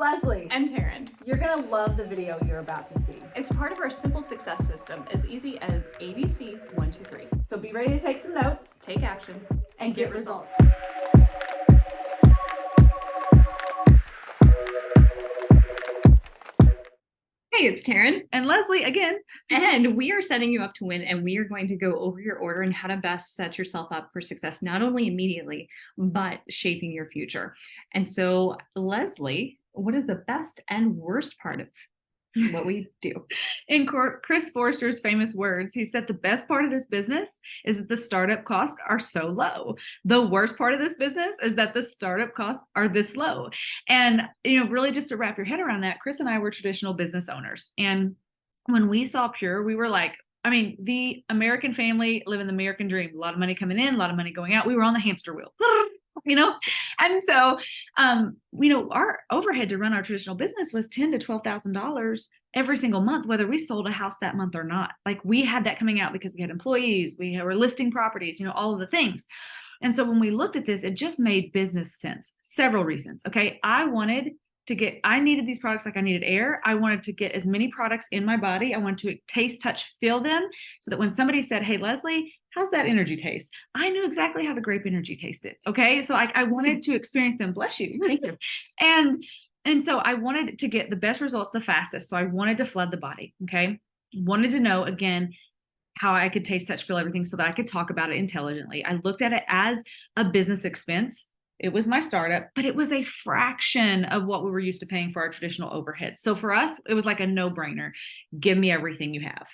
It's Leslie. And Taryn. You're going to love the video you're about to see. It's part of our simple success system, as easy as ABC 1, 2, 3. So be ready to take some notes Take action and get results. Hey, it's Taryn. And Leslie again. And we are setting you up to win, and we are going to go over your order and how to best set yourself up for success, not only immediately, but shaping your future. And so, Leslie, what is the best and worst part of what we do? In Chris Forrester's famous words, he said the best part of this business is that the startup costs are so low. The worst part of this business is that the startup costs are this low. And, really just to wrap your head around that, Chris and I were traditional business owners. And when we saw Pure, we were like, the American family living the American dream, a lot of money coming in, a lot of money going out. We were on the hamster wheel. And so, our overhead to run our traditional business was $10,000 to $12,000 every single month, whether we sold a house that month or not. Like, we had that coming out because we had employees, we were listing properties, all of the things. And so when we looked at this, it just made business sense. Several reasons. Okay. I needed these products like I needed air. I wanted to get as many products in my body. I wanted to taste, touch, feel them so that when somebody said, "Hey, Leslie, how's that energy taste?" I knew exactly how the grape energy tasted. Okay. So I wanted to experience them. Bless you. Thank you. And so I wanted to get the best results the fastest. So I wanted to flood the body. Okay. Wanted to know again how I could taste, touch, feel everything so that I could talk about it intelligently. I looked at it as a business expense. It was my startup, but it was a fraction of what we were used to paying for our traditional overhead. So for us, it was like a no-brainer. Give me everything you have.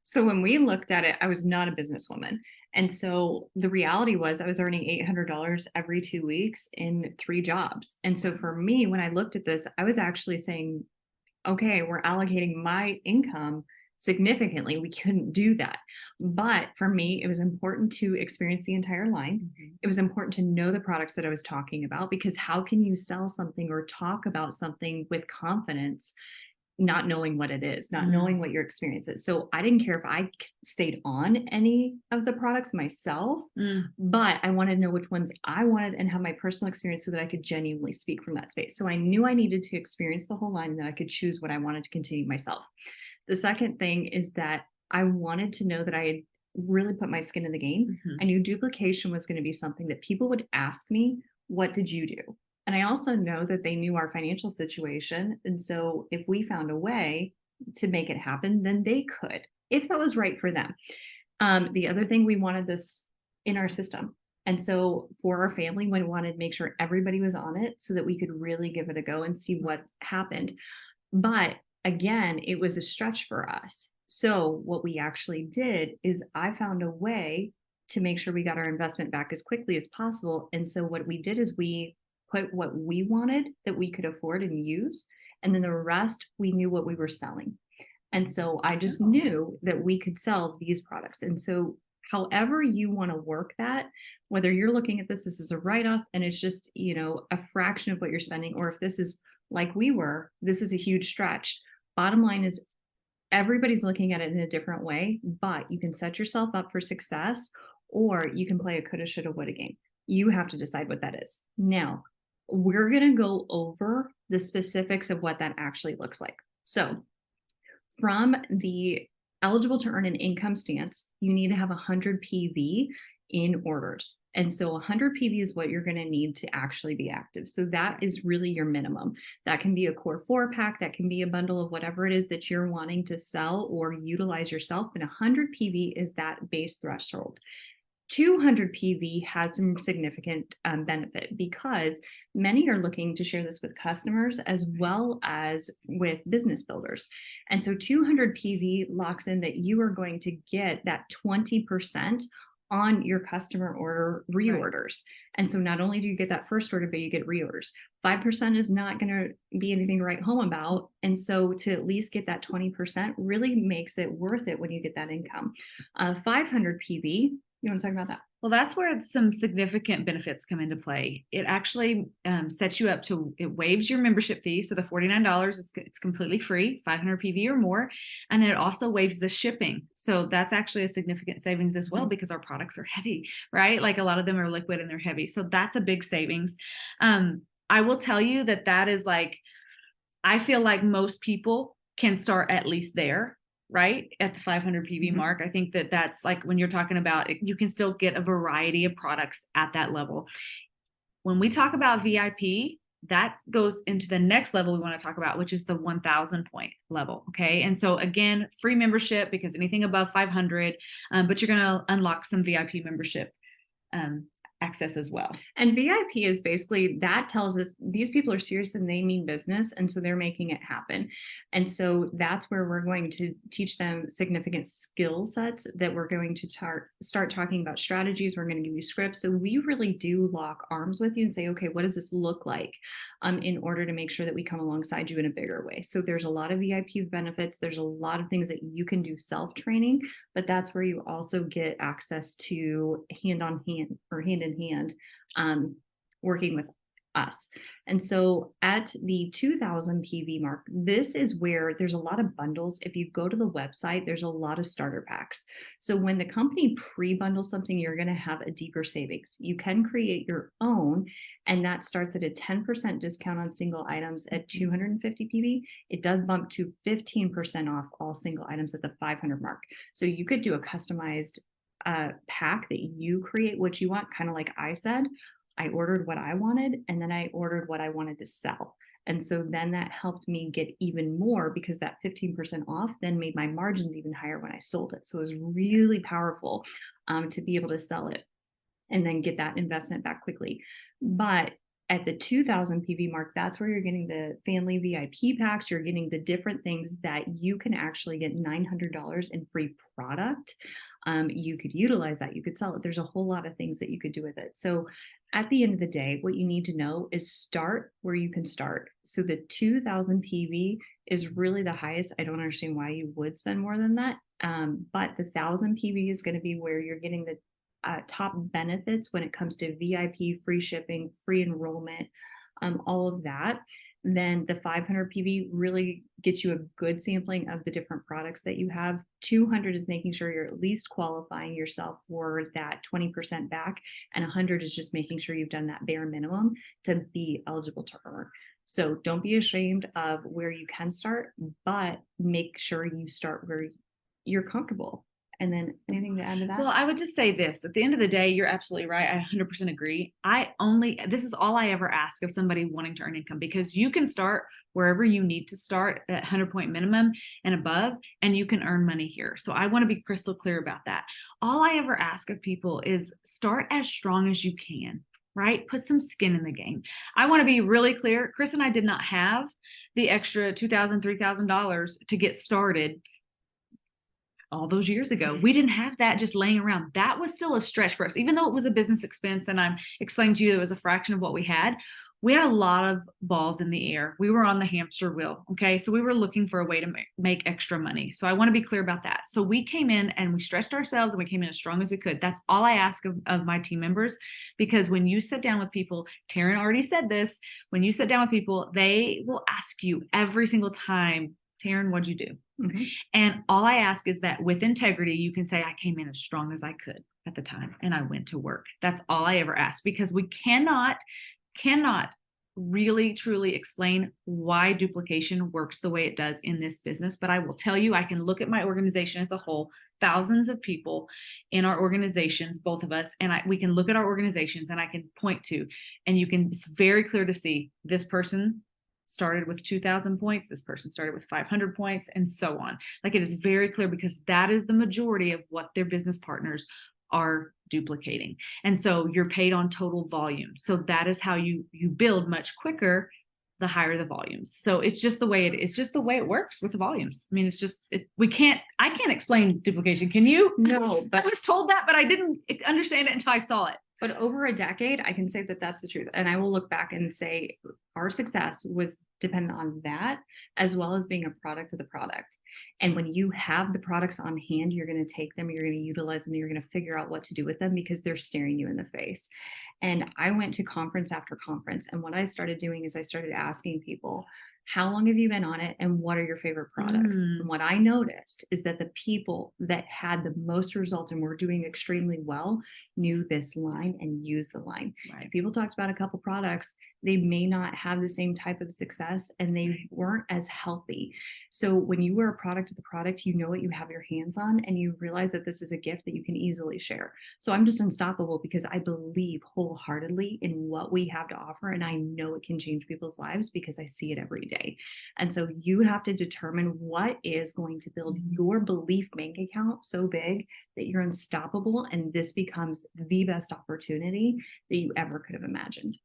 So when we looked at it, I was not a businesswoman. And so the reality was I was earning $800 every 2 weeks in 3 jobs. And so for me, when I looked at this, I was actually saying, okay, we're allocating my income significantly. We couldn't do that. But for me, it was important to experience the entire line. Mm-hmm. It was important to know the products that I was talking about, because how can you sell something or talk about something with confidence, not knowing what it is, not knowing what your experience is? So I didn't care if I stayed on any of the products myself, but I wanted to know which ones I wanted and have my personal experience so that I could genuinely speak from that space. So I knew I needed to experience the whole line and that I could choose what I wanted to continue myself. The second thing is that I wanted to know that I had really put my skin in the game. Mm-hmm. I knew duplication was going to be something that people would ask me, what did you do? And I also know that they knew our financial situation. And so if we found a way to make it happen, then they could, if that was right for them. The other thing, we wanted this in our system. And so for our family, we wanted to make sure everybody was on it so that we could really give it a go and see what happened. But again, it was a stretch for us. So what we actually did is I found a way to make sure we got our investment back as quickly as possible. And so what we did is we put what we wanted that we could afford and use, and then the rest, we knew what we were selling. And so I just knew that we could sell these products. And so however you want to work that, whether you're looking at this as a write-off and it's just, a fraction of what you're spending, or if this is like we were, this is a huge stretch. Bottom line is everybody's looking at it in a different way, but you can set yourself up for success, or you can play a coulda, shoulda, woulda game. You have to decide what that is. Now, we're going to go over the specifics of what that actually looks like. So from the eligible to earn an income stance, you need to have 100 PV in orders. And so 100 PV is what you're going to need to actually be active. So that is really your minimum. That can be a core 4-pack, that can be a bundle of whatever it is that you're wanting to sell or utilize yourself. And 100 PV is that base threshold. 200 PV has some significant benefit, because many are looking to share this with customers as well as with business builders. And so 200 PV locks in that you are going to get that 20% on your customer order reorders. Right. And so not only do you get that first order, but you get reorders. 5% is not going to be anything to write home about. And so to at least get that 20% really makes it worth it when you get that income. 500 PV, you want to talk about that? Well, that's where some significant benefits come into play. It actually sets you up to, it waives your membership fee. So the $49, it's completely free, 500 PV or more. And then it also waives the shipping. So that's actually a significant savings as well, because our products are heavy, right? Like a lot of them are liquid and they're heavy. So that's a big savings. I will tell you that is like I feel like most people can start at least there, right? At the 500 PV Mhm. mark. I think that that's like when you're talking about it, you can still get a variety of products at that level. When we talk about VIP, that goes into the next level we want to talk about, which is the 1000 point level. Okay. And so, again, free membership because anything above 500, but you're going to unlock some VIP membership um, access as well. And VIP is basically that tells us these people are serious and they mean business. And so they're making it happen. And so that's where we're going to teach them significant skill sets that we're going to start talking about strategies. We're going to give you scripts. So we really do lock arms with you and say, okay, what does this look like in order to make sure that we come alongside you in a bigger way? So there's a lot of VIP benefits. There's a lot of things that you can do self-training, but that's where you also get access to hand on hand or hand in hand working with us. And so at the 2000 PV mark, this is where there's a lot of bundles. If you go to the website, there's a lot of starter packs. So when the company pre-bundles something, you're going to have a deeper savings. You can create your own, and that starts at a 10% discount on single items at 250 PV. It does bump to 15% off all single items at the 500 mark. So you could do a customized pack that you create what you want, kind of like I said. I ordered what I wanted, and then I ordered what I wanted to sell. And so then that helped me get even more because that 15% off then made my margins even higher when I sold it. So it was really powerful to be able to sell it and then get that investment back quickly. But at the 2000 PV mark, that's where you're getting the family VIP packs. You're getting the different things that you can actually get $900 in free product. You could utilize that. You could sell it. There's a whole lot of things that you could do with it. So at the end of the day, what you need to know is start where you can start. So the 2000 PV is really the highest. I don't understand why you would spend more than that. But the 1000 PV is going to be where you're getting the top benefits when it comes to VIP, free shipping, free enrollment, all of that. Then the 500 PV really gets you a good sampling of the different products that you have. 200 is making sure you're at least qualifying yourself for that 20% back. And 100 is just making sure you've done that bare minimum to be eligible to earn. So don't be ashamed of where you can start, but make sure you start where you're comfortable. And then anything to add to that? Well, I would just say this at the end of the day, you're absolutely right. I 100% agree. This is all I ever ask of somebody wanting to earn income because you can start wherever you need to start at 100 point minimum and above, and you can earn money here. So I want to be crystal clear about that. All I ever ask of people is start as strong as you can. Right? Put some skin in the game. I want to be really clear. Chris and I did not have the extra $2,000, $3,000 to get started all those years ago. We didn't have that just laying around. That was still a stretch for us, even though it was a business expense. And I'm explaining to you, it was a fraction of what we had. We had a lot of balls in the air. We were on the hamster wheel. Okay. So we were looking for a way to make extra money. So I want to be clear about that. So we came in and we stretched ourselves and we came in as strong as we could. That's all I ask of my team members, because when you sit down with people, Taryn already said this, when you sit down with people, they will ask you every single time, Taryn, what'd you do? Mm-hmm. And all I ask is that with integrity, you can say, I came in as strong as I could at the time and I went to work. That's all I ever ask, because we cannot really truly explain why duplication works the way it does in this business. But I will tell you, I can look at my organization as a whole, thousands of people in our organizations, both of us, and we can look at our organizations and I can point to, and it's very clear to see this person started with 2000 points, this person started with 500 points, and so on. Like, it is very clear because that is the majority of what their business partners are duplicating. And so you're paid on total volume. So that is how you build much quicker the higher the volumes. So it's just the way it's just the way it works with the volumes. I mean, it's just, I can't explain duplication. Can you? No, but I was told that, but I didn't understand it until I saw it. But over a decade, I can say that that's the truth. And I will look back and say our success was dependent on that, as well as being a product of the product. And when you have the products on hand, you're going to take them, you're going to utilize them, you're going to figure out what to do with them because they're staring you in the face. And I went to conference after conference. And what I started doing is I started asking people, how long have you been on it, and what are your favorite products? Mm. And what I noticed is that the people that had the most results and were doing extremely well knew this line and used the line. Right. If people talked about a couple products, they may not have the same type of success and they weren't as healthy. So when you wear a product to the product, you know what you have your hands on, and you realize that this is a gift that you can easily share. So I'm just unstoppable because I believe wholeheartedly in what we have to offer. And I know it can change people's lives because I see it every day. And so you have to determine what is going to build your belief bank account so big that you're unstoppable. And this becomes the best opportunity that you ever could have imagined.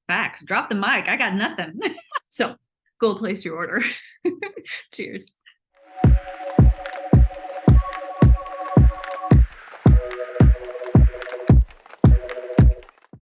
Facts. Drop the mic. I got nothing. So go place your order. Cheers.